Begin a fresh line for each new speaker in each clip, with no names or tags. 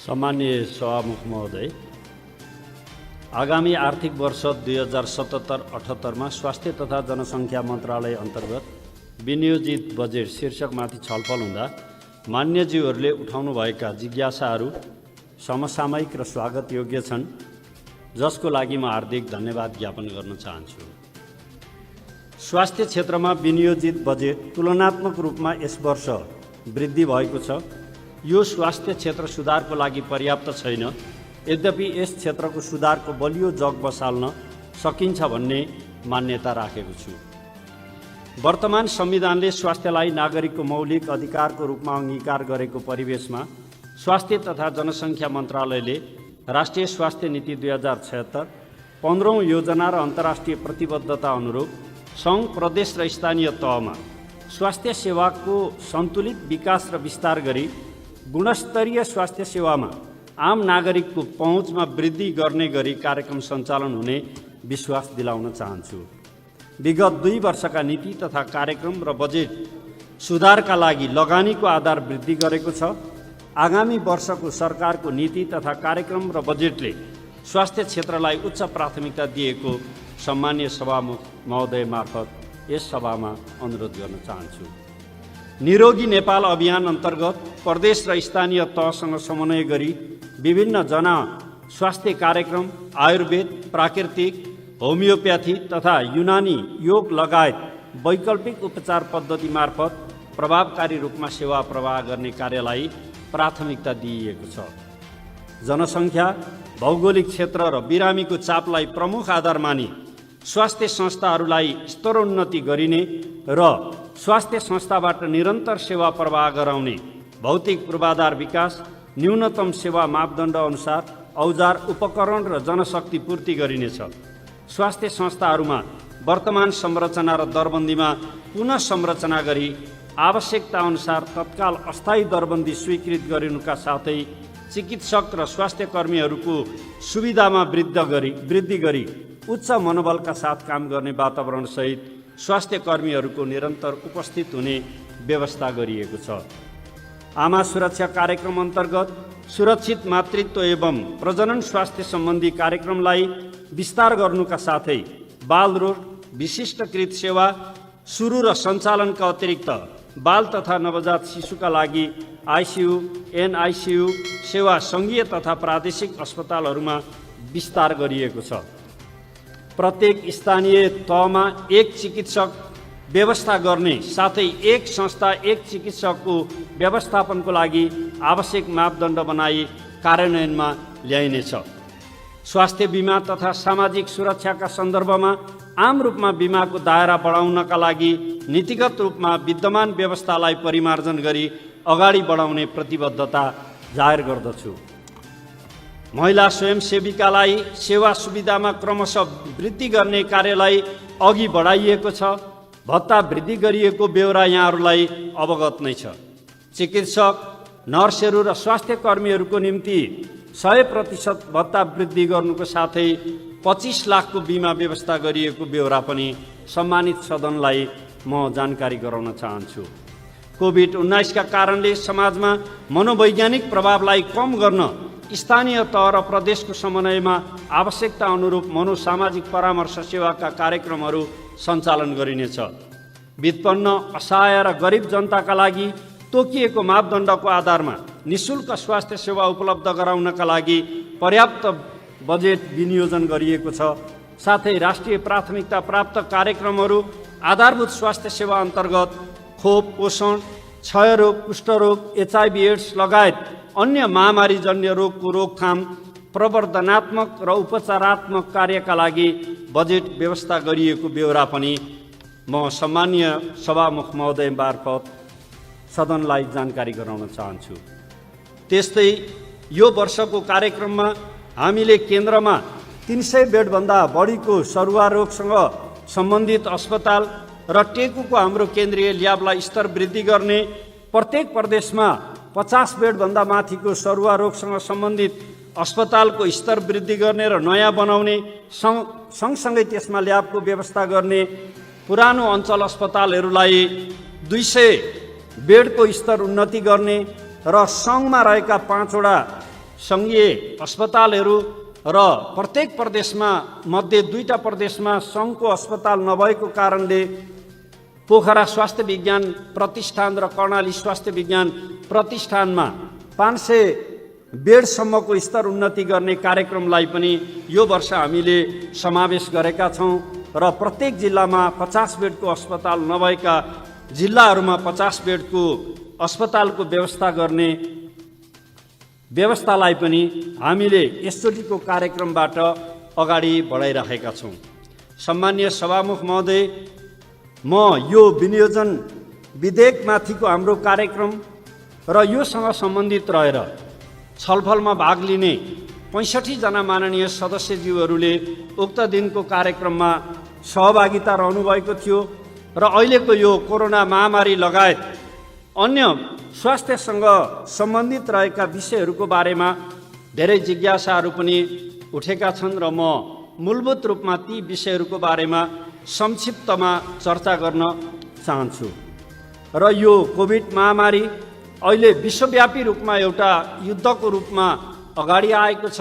सम्मानीय सभामुख महोदय, आगामी आर्थिक वर्ष 2077-78 मा स्वास्थ्य तथा जनसङ्ख्या मन्त्रालय अन्तर्गत विनियोजित बजेट शीर्षकमाथि छलफल हुँदा मान्यज्यूहरूले उठाउनुभएका जिज्ञासाहरू समसामयिक र स्वागत योग्य छन्, जसको लागि म हार्दिक धन्यवाद ज्ञापन गर्न चाहन्छु। स्वास्थ्य क्षेत्रमा विनियोजित बजेट तुलनात्मक रूपमा यस वर्ष वृद्धि भएको छ। यो स्वास्थ्य क्षेत्र सुधारको लागि पर्याप्त छैन, यद्यपि यस क्षेत्रको सुधारको बलियो जग बसाल्न सकिन्छ भन्ने मान्यता राखेको छु। वर्तमान संविधानले स्वास्थ्यलाई नागरिकको मौलिक अधिकारको रूपमा अङ्गीकार गरेको परिवेशमा स्वास्थ्य तथा जनसङ्ख्या मन्त्रालयले राष्ट्रिय स्वास्थ्य नीति 2076, 15औं योजना र अन्तर्राष्ट्रिय प्रतिबद्धता अनुरूप सङ्घ, प्रदेश र स्थानीय तहमा स्वास्थ्य सेवाको सन्तुलित विकास र विस्तार गरी गुणस्तरीय स्वास्थ्य सेवामा आम नागरिकको पहुँचमा वृद्धि गर्ने गरी कार्यक्रम सञ्चालन हुने विश्वास दिलाउन चाहन्छु। विगत 2 वर्षका नीति तथा कार्यक्रम र बजेट सुधारका लागि लगानीको आधार वृद्धि गरेको छ। आगामी वर्षको सरकारको नीति तथा कार्यक्रम र बजेटले स्वास्थ्य क्षेत्रलाई उच्च प्राथमिकता दिएको सम्मानीय सभामुख महोदय मार्फत यस सभामा अनुरोध गर्न चाहन्छु। निरोगी नेपाल अभियान अन्तर्गत प्रदेश र स्थानीय तहसँग समन्वय गरी विभिन्न जना स्वास्थ्य कार्यक्रम, आयुर्वेद, प्राकृतिक, होमियोप्याथी तथा युनानी योग लगायत वैकल्पिक उपचार पद्धति मार्फत प्रभावकारी रूपमा सेवा प्रवाह गर्ने कार्यलाई प्राथमिकता दिइएको छ। जनसङ्ख्या, भौगोलिक क्षेत्र र बिरामीको चापलाई प्रमुख आधार मानी स्वास्थ्य संस्थाहरूलाई स्तरोन्नति गरिने र स्वास्थ्य संस्थाबाट निरन्तर सेवा प्रवाह गराउने भौतिक पूर्वाधार विकास, न्यूनतम सेवा मापदण्ड अनुसार औजार, उपकरण र जनशक्ति पूर्ति गरिनेछ। स्वास्थ्य संस्थाहरूमा वर्तमान संरचना र दरबन्दीमा पुनः संरचना गरी आवश्यकता अनुसार तत्काल अस्थायी दरबन्दी स्वीकृत गरिनुका साथै चिकित्सक र स्वास्थ्य कर्मीहरूको सुविधामा वृद्धि गरी उच्च मनोबलका साथ काम गर्ने वातावरण सहित स्वास्थ्य कर्मीहरूको निरन्तर उपस्थित हुने व्यवस्था गरिएको छ। आमा सुरक्षा कार्यक्रम अन्तर्गत सुरक्षित मातृत्व एवं प्रजनन स्वास्थ्य सम्बन्धी कार्यक्रमलाई विस्तार गर्नुका साथै बाल रोग विशिष्टकृत सेवा सुरु र सञ्चालनका अतिरिक्त बाल तथा नवजात शिशुका लागि आइसियु, एनआइसियु सेवा सङ्घीय तथा प्रादेशिक अस्पतालहरूमा विस्तार गरिएको छ। प्रत्येक स्थानीय तहमा एक चिकित्सक व्यवस्था गर्ने साथै एक संस्था एक चिकित्सकको व्यवस्थापनको लागि आवश्यक मापदण्ड बनाई कार्यान्वयनमा ल्याइनेछ। स्वास्थ्य बिमा तथा सामाजिक सुरक्षाका सन्दर्भमा आम रूपमा बिमाको दायरा बढाउनका लागि नीतिगत रूपमा विद्यमान व्यवस्थालाई परिमार्जन गरी अगाडि बढाउने प्रतिबद्धता जाहेर गर्दछु। महिला स्वयंसेविकालाई सेवा सुविधामा क्रमशः वृद्धि गर्ने कार्यलाई अघि बढाइएको छ। भत्ता वृद्धि गरिएको बेहोरा यहाँहरूलाई अवगत नै छ। चिकित्सक, नर्सहरू र स्वास्थ्य कर्मीहरूको निम्ति 100% भत्ता वृद्धि गर्नुको साथै 25 लाखको बिमा व्यवस्था गरिएको बेहोरा पनि सम्मानित सदनलाई म जानकारी गराउन चाहन्छु। कोभिड-19 का कारणले समाजमा मनोवैज्ञानिक प्रभावलाई कम गर्न स्थानीय तह र प्रदेशको समन्वयमा आवश्यकता अनुरूप मनोसामाजिक परामर्श सेवाका कार्यक्रमहरू सञ्चालन गरिनेछ। विपन्न, असहाय र गरिब जनताका लागि तोकिएको मापदण्डको आधारमा निःशुल्क स्वास्थ्य सेवा उपलब्ध गराउनका लागि पर्याप्त बजेट विनियोजन गरिएको छ। साथै राष्ट्रिय प्राथमिकता प्राप्त कार्यक्रमहरू आधारभूत स्वास्थ्य सेवा अन्तर्गत खोप, पोषण, क्षयरोग, कुष्ठरोग, HIV एड्स लगायत अन्य महामारीजन्य रोगको रोकथाम, प्रवर्धनात्मक र उपचारात्मक कार्यका लागि बजेट व्यवस्था गरिएको बेहोरा पनि म सम्मानीय सभामुख महोदय मार्फत सदनलाई जानकारी गराउन चाहन्छु। त्यस्तै यो वर्षको कार्यक्रममा हामीले केन्द्रमा 300 बेडभन्दा बढीको सरुवा रोगसँग सम्बन्धित अस्पताल र टेकुको हाम्रो केन्द्रीय ल्याबलाई स्तर वृद्धि गर्ने, प्रत्येक प्रदेशमा 50 बेडभन्दा माथिको सरुवा रोगसँग सम्बन्धित अस्पतालको स्तर वृद्धि गर्ने र नयाँ बनाउने, सँगसँगै त्यसमा ल्याबको व्यवस्था गर्ने, पुरानो अञ्चल अस्पतालहरूलाई 200 बेडको स्तर उन्नति गर्ने र सङ्घमा रहेका 5 वटा सङ्घीय अस्पतालहरू र प्रत्येक प्रदेशमा मध्ये 2टा प्रदेशमा सङ्घको अस्पताल नभएको कारणले पोखरा स्वास्थ्य विज्ञान प्रतिष्ठान र कर्णाली स्वास्थ्य विज्ञान प्रतिष्ठानमा 500 बेडसम्मको स्तर उन्नति गर्ने कार्यक्रमलाई पनि यो वर्ष हामीले समावेश गरेका छौँ र प्रत्येक जिल्लामा 50 बेडको अस्पताल नभएका जिल्लाहरूमा 50 बेडको अस्पतालको व्यवस्था गर्ने व्यवस्थालाई पनि हामीले यसचोटिको कार्यक्रमबाट अगाडि बढाइराखेका छौँ। सम्माननीय सभामुख महोदय, म यो विनियोजन विधेयकमाथिको हाम्रो कार्यक्रम र योसँग सम्बन्धित रहेर छलफलमा भाग लिने 65 जना माननीय सदस्यज्यूहरूले उक्त दिनको कार्यक्रममा सहभागिता रहनुभएको थियो र अहिलेको यो कोरोना महामारी लगायत अन्य स्वास्थ्यसँग सम्बन्धित रहेका विषयहरूको बारेमा धेरै जिज्ञासाहरू पनि उठेका छन् र म मूलभूत रूपमा ती विषयहरूको बारेमा संक्षिप्तमा चर्चा गर्न चाहन्छु। र यो कोभिड महामारी अहिले विश्वव्यापी रूपमा एउटा युद्धको रूपमा अगाडि आएको छ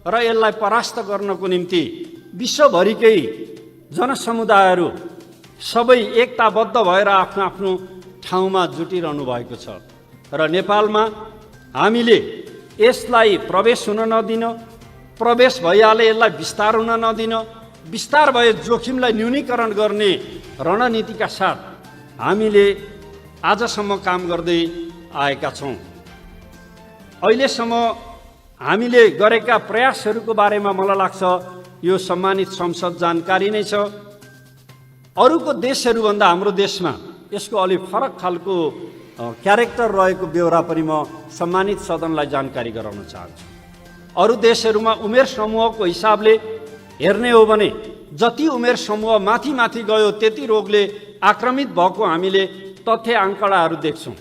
र यसलाई परास्त गर्नको निम्ति विश्वभरिकै जनसमुदायहरू सबै एकताबद्ध भएर आफ्नो आफ्नो ठाउँमा जुटिरहनु भएको छ र नेपालमा हामीले यसलाई प्रवेश हुन नदिन, प्रवेश भइहाले यसलाई विस्तार हुन नदिन, विस्तार भए जोखिमलाई न्यूनीकरण गर्ने रणनीतिका साथ हामीले आजसम्म काम गर्दै आएका छौँ। अहिलेसम्म हामीले गरेका प्रयासहरूको बारेमा मलाई लाग्छ यो सम्मानित संसद जानकारी नै छ। अरूको देशहरूभन्दा हाम्रो देशमा यसको अलि फरक खालको क्यारेक्टर रहेको बेहोरा पनि म सम्मानित सदनलाई जानकारी गराउन चाहन्छु। अरू देशहरूमा उमेर समूहको हिसाबले हेर्ने हो भने जति उमेर समूह माथि माथि गयो त्यति रोगले आक्रमित भएको हामीले तथ्य आङ्कडाहरू देख्छौँ।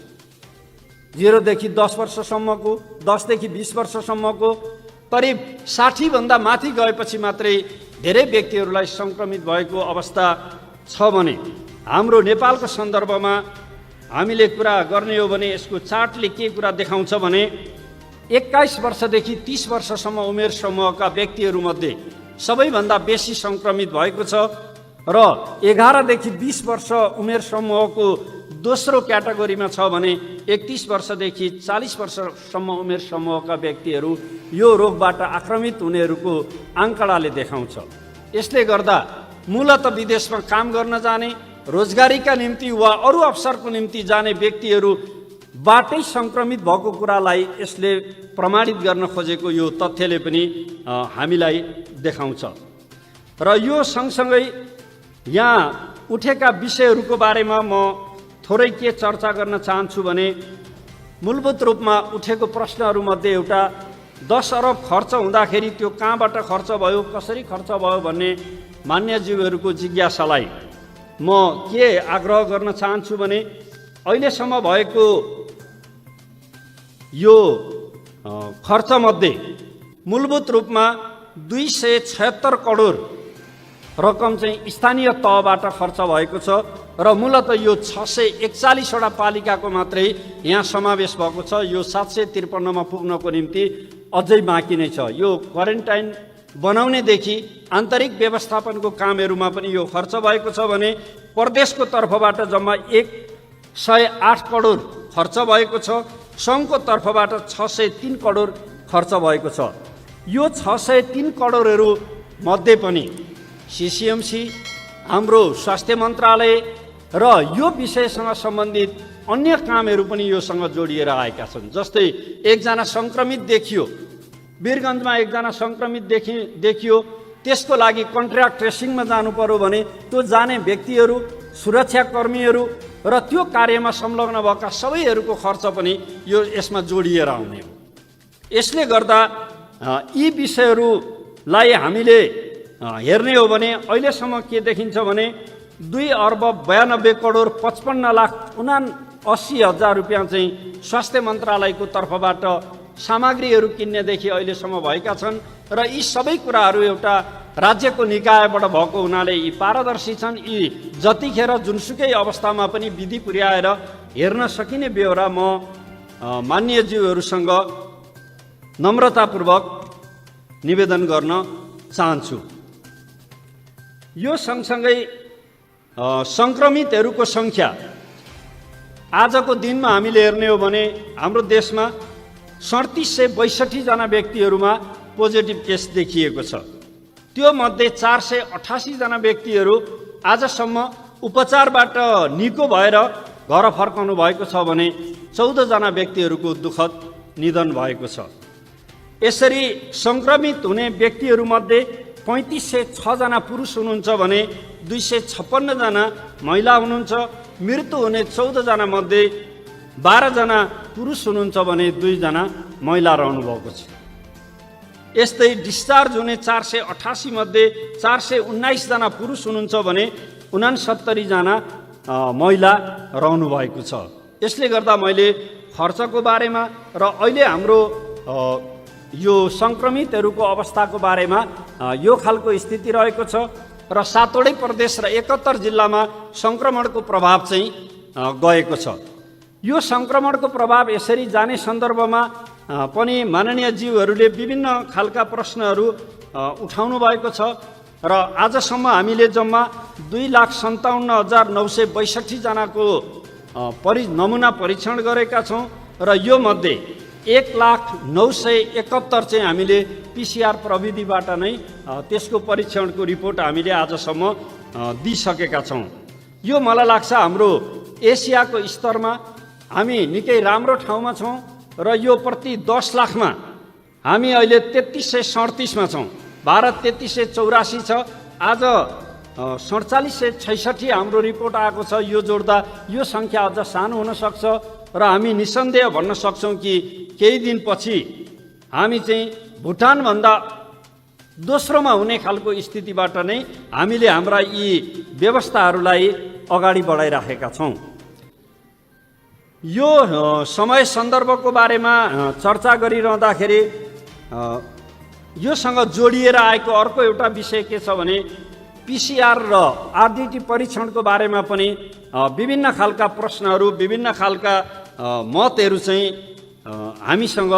0 देखि 10 वर्षसम्मको, 10 देखि 20 वर्षसम्मको, करिब 60 भन्दा माथि गएपछि मात्रै धेरै व्यक्तिहरूलाई सङ्क्रमित भएको अवस्था छ भने हाम्रो नेपालको सन्दर्भमा हामीले कुरा गर्ने हो भने यसको चार्टले के कुरा देखाउँछ भने 21 वर्षदेखि 30 वर्षसम्म उमेर समूहका व्यक्तिहरूमध्ये सबैभन्दा बेसी सङ्क्रमित भएको छ र 11 देखि 20 वर्ष उमेर समूहको दोस्रो क्याटेगोरीमा छ भने 31 वर्षदेखि 40 वर्षसम्म उमेर समूहका व्यक्तिहरू यो रोगबाट आक्रमित हुनेहरूको आङ्कडाले देखाउँछ। यसले गर्दा मूलत विदेशमा काम गर्न जाने, रोजगारीका निम्ति वा अरू अवसरको निम्ति जाने व्यक्तिहरूबाटै सङ्क्रमित भएको कुरालाई यसले प्रमाणित गर्न खोजेको यो तथ्यले पनि हामीलाई देखाउँछ। र यो सँगसँगै यहाँ उठेका विषयहरूको बारेमा म थोरै के चर्चा गर्न चाहन्छु भने मूलभूत रूपमा उठेको प्रश्नहरूमध्ये एउटा 10 अरब खर्च हुँदाखेरि त्यो कहाँबाट खर्च भयो, कसरी खर्च भयो भन्ने मान्यज्यूहरूको जिज्ञासालाई म के आग्रह गर्न चाहन्छु भने अहिलेसम्म भएको यो खर्चमध्ये मूलभूत रूपमा 276 करोड रकम चाहिँ स्थानीय तहबाट खर्च भएको छ र मूलत यो 641वटा पालिकाको मात्रै यहाँ समावेश भएको छ। यो 753मा पुग्नको निम्ति अझै बाँकी नै छ। यो क्वारेन्टाइन बनाउनेदेखि आन्तरिक व्यवस्थापनको कामहरूमा पनि यो खर्च भएको छ भने प्रदेशको तर्फबाट जम्मा 108 करोड खर्च भएको छ, सङ्घको तर्फबाट 603 करोड खर्च भएको छ। यो 603 करोडहरू मध्ये पनि सिसिएमसी, हाम्रो स्वास्थ्य मन्त्रालय र यो विषयसँग सम्बन्धित अन्य कामहरू पनि योसँग जोडिएर आएका छन्। जस्तै एकजना सङ्क्रमित देखियो, वीरगन्जमा एकजना सङ्क्रमित देखियो, त्यसको लागि कन्ट्र्याक्ट ट्रेसिङमा जानु पर्यो भने त्यो जाने व्यक्तिहरू, सुरक्षाकर्मीहरू र त्यो कार्यमा संलग्न भएका सबैहरूको खर्च पनि यो यसमा जोडिएर आउने हो। यसले गर्दा यी विषयहरूलाई हामीले हेर्ने हो भने अहिलेसम्म के देखिन्छ भने 2 अर्ब 92 करोड 55 लाख 79 हजार रुपियाँ चाहिँ स्वास्थ्य मन्त्रालयको तर्फबाट सामग्रीहरू किन्नेदेखि अहिलेसम्म भएका छन् र यी सबै कुराहरू एउटा राज्यको निकायबाट भएको हुनाले यी पारदर्शी छन्। यी जतिखेर जुनसुकै अवस्थामा पनि विधि पुर्याएर हेर्न सकिने बेहोरा म मान्यज्यूहरूसँग नम्रतापूर्वक निवेदन गर्न चाहन्छु। यो सँगसँगै सङ्क्रमितहरूको सङ्ख्या आजको दिनमा हामीले हेर्ने हो भने हाम्रो देशमा 3762 जना व्यक्तिहरूमा पोजिटिभ केस देखिएको छ। त्यो मध्ये 488 जना व्यक्तिहरू आजसम्म उपचारबाट निको भएर घर फर्काउनु भएको छ भने 14 जना व्यक्तिहरूको दुःखद निधन भएको छ। यसरी सङ्क्रमित हुने व्यक्तिहरूमध्ये 3506 जना पुरुष हुनुहुन्छ भने 256 जना महिला हुनुहुन्छ। मृत्यु हुने 14 जना मध्ये 12 जना पुरुष हुनुहुन्छ भने 2 जना महिला रहनु भएको छ। यस्तै डिस्चार्ज हुने 488 मध्ये 419 जना पुरुष हुनुहुन्छ भने 69 जना महिला रहनु भएको छ। यसले गर्दा मैले खर्चको बारेमा र अहिले हाम्रो यो सङ्क्रमितहरूको अवस्थाको बारेमा यो खालको स्थिति रहेको छ र 7वटै प्रदेश र 71 जिल्लामा सङ्क्रमणको प्रभाव चाहिँ गएको छ। यो सङ्क्रमणको प्रभाव यसरी जाने सन्दर्भमा पनि माननीय ज्यूहरूले विभिन्न खालका प्रश्नहरू उठाउनु भएको छ र आजसम्म हामीले जम्मा 2,57,962 जनाको नमुना परीक्षण गरेका छौँ र यो मध्ये 1,0971 चाहिँ हामीले पिसिआर प्रविधिबाट नै त्यसको परीक्षणको रिपोर्ट हामीले आजसम्म दिइसकेका छौँ। यो मलाई लाग्छ हाम्रो एसियाको स्तरमा हामी निकै राम्रो ठाउँमा छौँ र यो प्रति 10 लाखमा हामी अहिले 3337मा छौँ। भारत 3384 छ। आज 4766 हाम्रो रिपोर्ट आएको छ। यो जोड्दा यो सङ्ख्या अझ सानो हुन सक्छ र हामी निसन्देह भन्न सक्छौँ कि केही दिनपछि हामी चाहिँ भुटानभन्दा दोस्रोमा हुने खालको स्थितिबाट नै हामीले हाम्रा यी व्यवस्थाहरूलाई अगाडि बढाइराखेका छौँ। यो समय सन्दर्भको बारेमा चर्चा गरिरहँदाखेरि योसँग जोडिएर आएको अर्को एउटा विषय के छ भने पिसिआर र आरडिटी परीक्षणको बारेमा पनि विभिन्न खालका प्रश्नहरू विभिन्न खालका मतहरू चाहिँ हामीसँग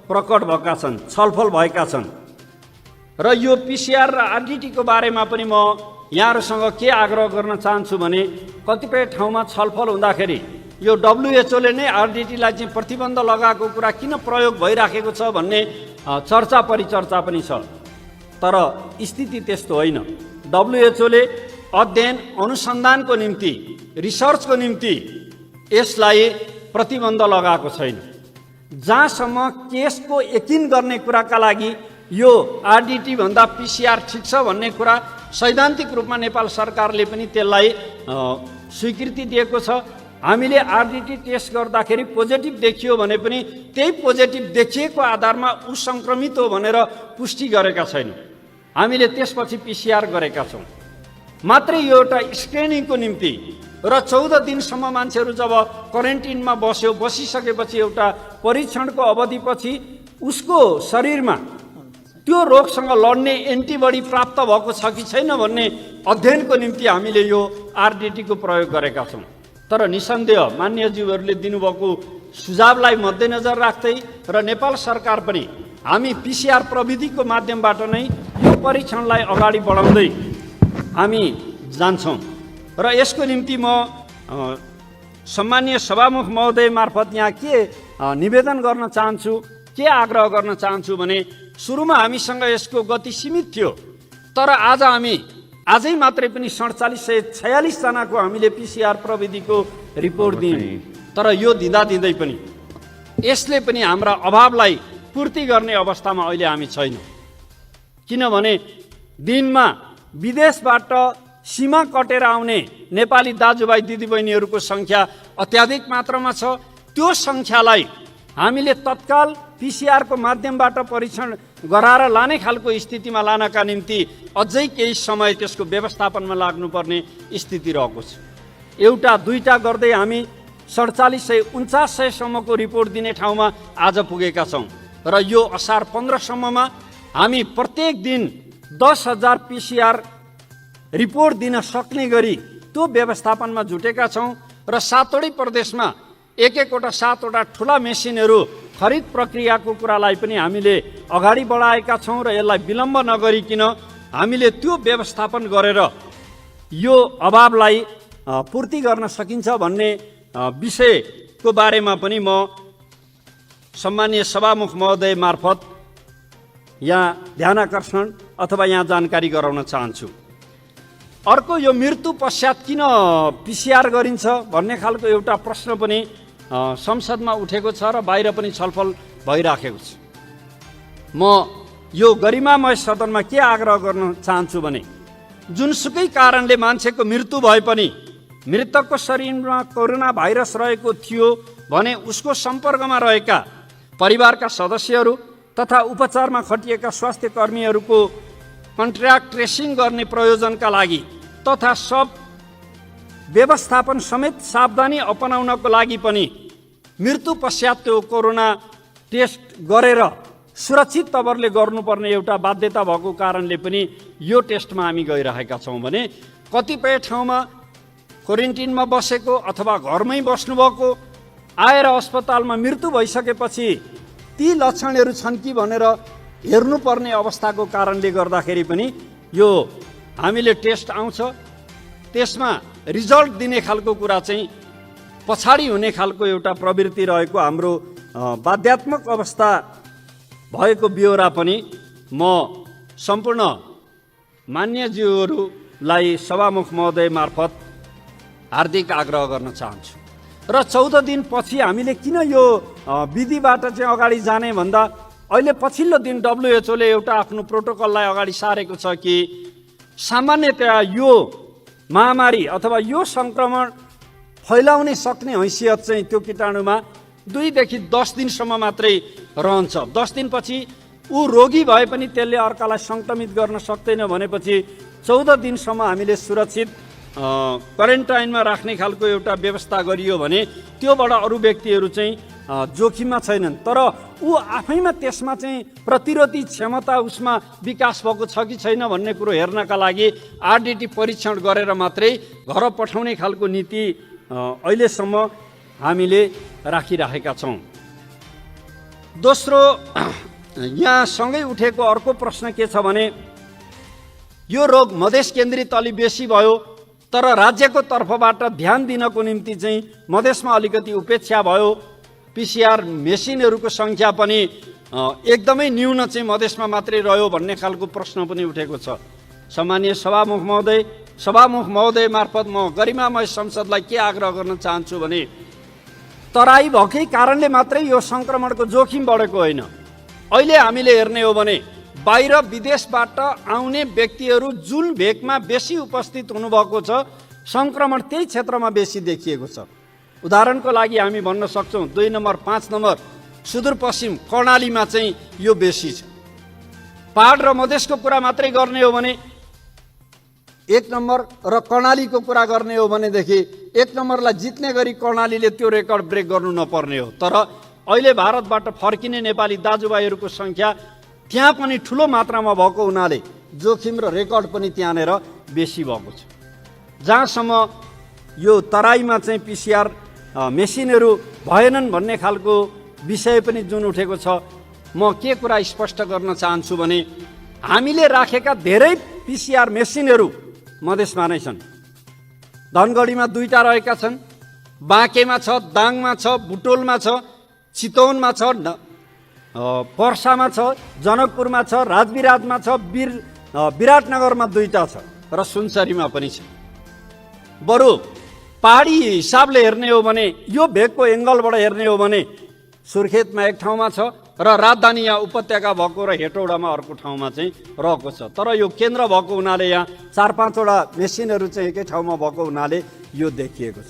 प्रकट भएका छन्, छलफल भएका छन् र यो पिसिआर र आरडिटीको बारेमा पनि म यहाँहरूसँग के आग्रह गर्न चाहन्छु भने कतिपय ठाउँमा छलफल हुँदाखेरि यो डब्ल्युएचओले नै आरडिटीलाई चाहिँ प्रतिबन्ध लगाएको कुरा किन प्रयोग भइराखेको छ भन्ने चर्चा परिचर्चा पनि छ। तर स्थिति त्यस्तो होइन। डब्ल्युएचओले अध्ययन अनुसन्धानको निम्ति रिसर्चको निम्ति यसलाई प्रतिबन्ध लगाएको छैन। जहाँसम्म केसको यकिन गर्ने कुराका लागि यो आरडिटी भन्दा पिसिआर ठिक छ भन्ने कुरा सैद्धान्तिक रूपमा नेपाल सरकारले पनि त्यसलाई स्वीकृति दिएको छ। हामीले आरडिटी टेस्ट गर्दाखेरि पोजिटिभ देखियो भने पनि त्यही पोजिटिभ देखिएको आधारमा ऊ सङ्क्रमित हो भनेर पुष्टि गरेका छैनौँ। हामीले त्यसपछि पिसिआर गरेका छौँ। मात्रै यो एउटा स्क्रिनिङको निम्ति र 14 दिनसम्म मान्छेहरू जब क्वारेन्टिनमा बसिसकेपछि एउटा परीक्षणको अवधिपछि उसको शरीरमा त्यो रोगसँग लड्ने एन्टिबडी प्राप्त भएको छ कि छैन भन्ने अध्ययनको निम्ति हामीले यो आरडिटीको प्रयोग गरेका छौँ। तर निसन्देह मान्यज्यूहरूले दिनुभएको सुझावलाई मध्यनजर राख्दै र नेपाल सरकार पनि हामी पिसिआर प्रविधिको माध्यमबाट नै यो परीक्षणलाई अगाडि बढाउँदै हामी जान्छौँ र यसको निम्ति म सम्मानीय सभामुख महोदय मार्फत यहाँ के निवेदन गर्न चाहन्छु, के आग्रह गर्न चाहन्छु भने सुरुमा हामीसँग यसको गति सीमित थियो तर आज हामी आजै मात्रै पनि 4746 जनाको हामीले पिसिआर प्रविधिको रिपोर्ट दियौँ। तर यो दिँदै पनि यसले पनि हाम्रा अभावलाई पूर्ति गर्ने अवस्थामा अहिले हामी छैनौँ। किनभने दिनमा विदेशबाट सीमा कटेर आउने नेपाली दाजुभाइ दिदीबहिनीहरूको सङ्ख्या अत्याधिक मात्रामा छ। त्यो सङ्ख्यालाई हामीले तत्काल पिसिआरको माध्यमबाट परीक्षण गराएर लाने खालको स्थितिमा लानका निम्ति अझै केही समय त्यसको व्यवस्थापनमा लाग्नुपर्ने स्थिति रहेको छ। एउटा दुईटा गर्दै हामी 4749 सम्मको रिपोर्ट दिने ठाउँमा आज पुगेका छौँ र यो असार 15 सम्ममा हामी प्रत्येक दिन 10,000 पिसिआर रिपोर्ट दिन सक्ने गरी त्यो व्यवस्थापनमा जुटेका छौँ र 7वटै प्रदेशमा एक-एकवटा 7वटा ठुला मेसिनहरू खरिद प्रक्रियाको कुरालाई पनि हामीले अगाडि बढाएका छौँ र यसलाई विलम्ब नगरिकन हामीले त्यो व्यवस्थापन गरेर यो अभावलाई पूर्ति गर्न सकिन्छ भन्ने विषयको बारेमा पनि म सम्मानीय सभामुख महोदय मार्फत यहाँ ध्यानाकर्षण अथवा यहाँ जानकारी गराउन चाहन्छु। अर्को यो मृत्यु पश्चात किन पिसिआर गरिन्छ भन्ने खालको एउटा प्रश्न पनि संसदमा उठेको छ र बाहिर पनि छलफल भइराखेको छ। म यो गरिमामय सदनमा के आग्रह गर्न चाहन्छु भने जुनसुकै कारणले मान्छेको मृत्यु भए पनि मृतकको शरीरमा कोरोना भाइरस रहेको थियो भने उसको सम्पर्कमा रहेका परिवारका सदस्यहरू तथा उपचारमा खटिएका स्वास्थ्य कर्मीहरूको कन्ट्र्याक्ट ट्रेसिङ गर्ने प्रयोजनका लागि तथा सब व्यवस्थापन समेत सावधानी अपनाउनको लागि पनि मृत्यु पश्चात त्यो कोरोना टेस्ट गरेर सुरक्षित तवरले गर्नुपर्ने एउटा बाध्यता भएको कारणले पनि यो टेस्टमा हामी गइरहेका छौँ भने कतिपय ठाउँमा क्वारेन्टिनमा बसेको अथवा घरमै बस्नुभएको आएर अस्पतालमा मृत्यु भइसकेपछि ती लक्षणहरू छन् कि भनेर हेर्नुपर्ने अवस्थाको कारणले गर्दाखेरि पनि यो हामीले टेस्ट आउँछ त्यसमा रिजल्ट दिने खालको कुरा चाहिँ पछाडि हुने खालको एउटा प्रवृत्ति रहेको हाम्रो बाध्यात्मक अवस्था भएको ब्यौरा पनि म सम्पूर्ण मान्यज्यूहरूलाई सभामुख महोदय मार्फत हार्दिक आग्रह गर्न चाहन्छु। र 14 दिनपछि हामीले किन यो विधिबाट चाहिँ अगाडि जाने भन्दा अहिले पछिल्लो दिन WHO ले एउटा आफ्नो प्रोटोकललाई अगाडि सारेको छ कि सामान्यतया यो महामारी अथवा यो सङ्क्रमण फैलाउने सक्ने हैसियत चाहिँ त्यो कीटाणुमा 2 देखि 10 दिनसम्म मात्रै रहन्छ। 10 दिनपछि ऊ रोगी भए पनि त्यसले अर्कालाई सङ्क्रमित गर्न सक्दैन भनेपछि 14 दिनसम्म हामीले सुरक्षित क्वारेन्टाइनमा राख्ने खालको एउटा व्यवस्था गरियो भने त्योबाट अरू व्यक्तिहरू चाहिँ जोखिममा छैनन्। तर ऊ आफैमा त्यसमा चाहिँ प्रतिरोधी क्षमता उसमा विकास भएको छ कि छैन भन्ने कुरो हेर्नका लागि आरडिटी परीक्षण गरेर मात्रै घर पठाउने खालको नीति अहिलेसम्म हामीले राखिरहेका छौँ। दोस्रो यहाँ सँगै उठेको अर्को प्रश्न के छ भने यो रोग मधेस केन्द्रित अलि बेसी भयो तर राज्यको तर्फबाट ध्यान दिनको निम्ति चाहिँ मधेसमा अलिकति उपेक्षा भयो। पिसिआर मेसिनहरूको सङ्ख्या पनि एकदमै न्यून चाहिँ मधेसमा मात्रै रह्यो भन्ने खालको प्रश्न पनि उठेको छ। सम्मानीय सभामुख महोदय मार्फत म गरिमामय संसदलाई के आग्रह गर्न चाहन्छु भने तराई भएकै कारणले मात्रै यो सङ्क्रमणको जोखिम बढेको होइन। अहिले हामीले हेर्ने हो भने बाहिर विदेशबाट आउने व्यक्तिहरू जुन भेगमा बेसी उपस्थित हुनुभएको छ सङ्क्रमण त्यही क्षेत्रमा बेसी देखिएको छ। उदाहरणको लागि हामी भन्न सक्छौँ 2 नम्बर 5 नम्बर सुदूरपश्चिम कर्णालीमा चाहिँ यो बेसी छ। पहाड र मधेसको कुरा मात्रै गर्ने हो भने 1 नम्बर र कर्णालीको कुरा गर्ने हो भनेदेखि 1 नम्बरलाई जित्ने गरी कर्णालीले त्यो रेकर्ड ब्रेक गर्नु नपर्ने हो। तर अहिले भारतबाट फर्किने नेपाली दाजुभाइहरूको सङ्ख्या त्यहाँ पनि ठुलो मात्रामा भएको हुनाले जोखिम र रेकर्ड पनि त्यहाँनिर बेसी भएको छ। जहाँसम्म यो तराईमा चाहिँ पिसिआर मेसिनहरू भएनन् भन्ने खालको विषय पनि जुन उठेको छ म के कुरा स्पष्ट गर्न चाहन्छु भने हामीले राखेका धेरै पिसिआर मेसिनहरू मधेसमा नै छन्। धनगढीमा 2टा रहेका छन्, बाँकेमा छ, दाङमा छ, बुटोलमा छ, चितवनमा छ, पर्सामा छ, जनकपुरमा छ, राजविराजमा छ, विराटनगरमा 2टा छ र सुनसरीमा पनि छ। बरु पहाडी हिसाबले हेर्ने हो भने यो भेगको एङ्गलबाट हेर्ने हो भने सुर्खेतमा एक ठाउँमा छ र राजधानी यहाँ उपत्यका भएको र हेटौडामा अर्को ठाउँमा चाहिँ रहेको छ। तर यो केन्द्र भएको हुनाले यहाँ 4-5 वटा मेसिनहरू चाहिँ एकै ठाउँमा भएको हुनाले यो देखिएको छ।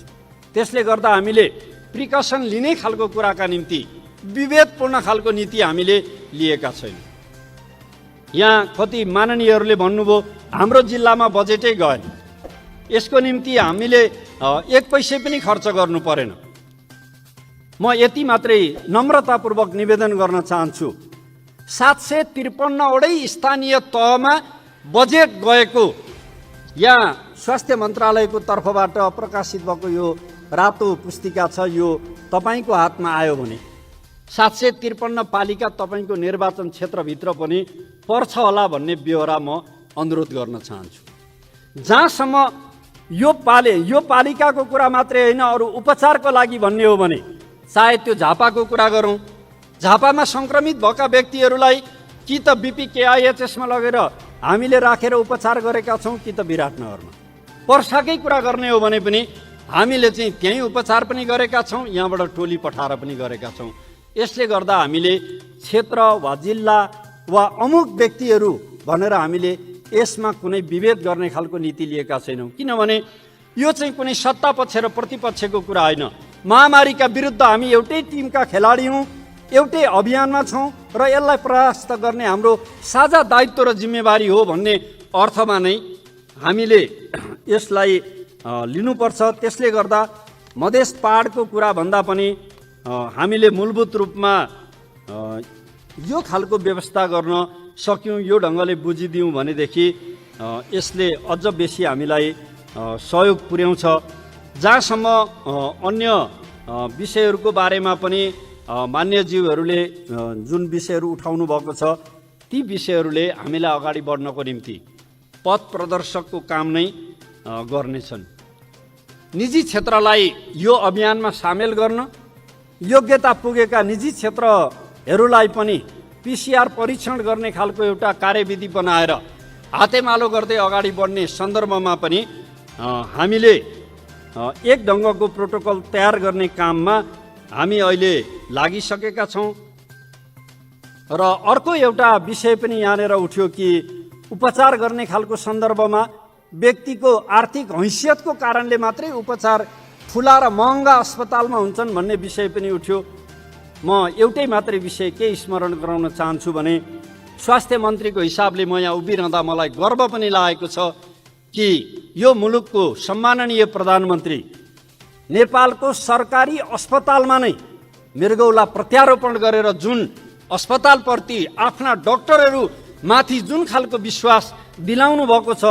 त्यसले गर्दा हामीले प्रिकसन लिने खालको कुराका निम्ति विभेदपूर्ण खालको नीति हामीले लिएका छैनौँ। यहाँ कति माननीयहरूले भन्नुभयो हाम्रो जिल्लामा बजेटै गएन, यसको निम्ति हामीले 1 पैसा पनि खर्च गर्नु परेन। म यति मात्रै नम्रतापूर्वक निवेदन गर्न चाहन्छु 753 वटै स्थानीय तहमा बजेट गएको यहाँ स्वास्थ्य मन्त्रालयको तर्फबाट प्रकाशित भएको यो रातो पुस्तिका छ, यो तपाईँको हातमा आयो भने 753 पालिका तपाईँको निर्वाचन क्षेत्रभित्र पनि पर्छ होला भन्ने ब्यौरा म अनुरोध गर्न चाहन्छु। जहाँसम्म यो पालिकाको कुरा मात्रै होइन, अरू उपचारको लागि भन्ने हो भने चाहे त्यो झापाको कुरा गरौँ, झापामा सङ्क्रमित भएका व्यक्तिहरूलाई कि त बिपी केआइएचएसमा लगेर हामीले राखेर उपचार गरेका छौँ कि त विराटनगरमा। पर्साकै कुरा गर्ने हो भने पनि हामीले चाहिँ त्यहीँ उपचार पनि गरेका छौँ, यहाँबाट टोली पठाएर पनि गरेका छौँ। यसले गर्दा हामीले क्षेत्र वा जिल्ला वा अमुक व्यक्तिहरू भनेर हामीले यसमा कुनै विभेद गर्ने खालको नीति लिएका छैनौँ। किनभने यो चाहिँ कुनै सत्ता पक्ष र प्रतिपक्षको कुरा होइन। महामारीका विरुद्ध हामी एउटै टिमका खेलाडी हौँ, एउटै अभियानमा छौँ र यसलाई परास्त गर्ने हाम्रो साझा दायित्व र जिम्मेवारी हो भन्ने अर्थमा नै हामीले यसलाई लिनुपर्छ। त्यसले गर्दा मधेस पहाडको कुरा भन्दा पनि हामीले मूलभूत रूपमा यो खालको व्यवस्था गर्न सक्यौँ, यो ढङ्गले बुझिदियौँ भनेदेखि यसले अझ बेसी हामीलाई सहयोग पुर्याउँछ। जहाँसम्म अन्य विषयहरूको बारेमा पनि मान्यज्यूहरूले जुन विषयहरू उठाउनु भएको छ, ती विषयहरूले हामीलाई अगाडि बढ्नको निम्ति पथ प्रदर्शकको काम नै गर्नेछन्। निजी क्षेत्रलाई यो अभियानमा सामेल गर्न, योग्यता पुगेका निजी क्षेत्रहरूलाई पनि पिसिआर परीक्षण गर्ने खालको एउटा कार्यविधि बनाएर हातेमालो गर्दै अगाडि बढ्ने सन्दर्भमा पनि हामीले एक ढङ्गको प्रोटोकल तयार गर्ने काममा हामी अहिले लागिसकेका छौँ। र अर्को एउटा विषय पनि यहाँनिर उठ्यो कि उपचार गर्ने खालको सन्दर्भमा व्यक्तिको आर्थिक हैसियतको कारणले मात्रै उपचार ठुला र महँगा अस्पतालमा हुन्छन् भन्ने विषय पनि उठ्यो। म एउटै मात्रै विषय के स्मरण गराउन चाहन्छु भने स्वास्थ्य मन्त्रीको हिसाबले म यहाँ उभिरहँदा मलाई गर्व पनि लागेको छ कि यो मुलुकको सम्माननीय प्रधानमन्त्री नेपालको सरकारी अस्पतालमा नै मृगौला प्रत्यारोपण गरेर जुन अस्पतालप्रति आफ्ना डाक्टरहरू माथि जुन खालको विश्वास दिलाउनु भएको छ